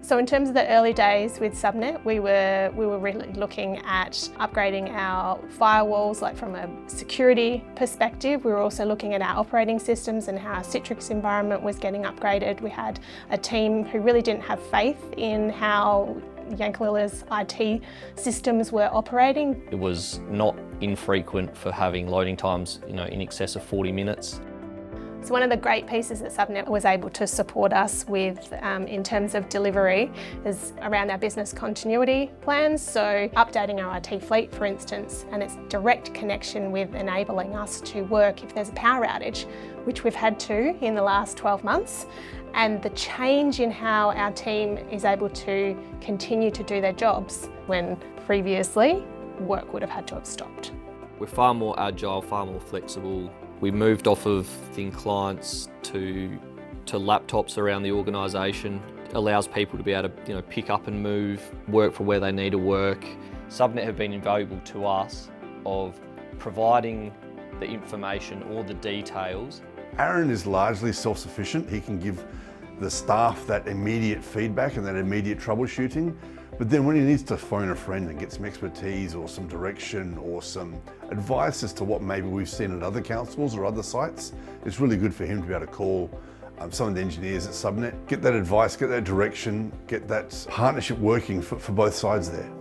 So in terms of the early days with Subnet, we were really looking at upgrading our firewalls, like from a security perspective. We were also looking at our operating systems and how our Citrix environment was getting upgraded. We had a team who really didn't have faith in how Yankalilla's IT systems were operating. It was not infrequent for having loading times, in excess of 40 minutes. So one of the great pieces that Subnet was able to support us with in terms of delivery is around our business continuity plans. So updating our IT fleet, for instance, and its direct connection with enabling us to work if there's a power outage, which we've had to in the last 12 months. And the change in how our team is able to continue to do their jobs when previously work would have had to have stopped. We're far more agile, far more flexible. We moved off of thin clients to laptops around the organisation. It allows people to be able to pick up and move, work from where they need to work. Subnet have been invaluable to us of providing the information or the details. Aaron is largely self-sufficient. He can give the staff that immediate feedback and that immediate troubleshooting. But then when he needs to phone a friend and get some expertise or some direction or some advice as to what maybe we've seen at other councils or other sites, it's really good for him to be able to call some of the engineers at Subnet, get that advice, get that direction, get that partnership working for both sides there.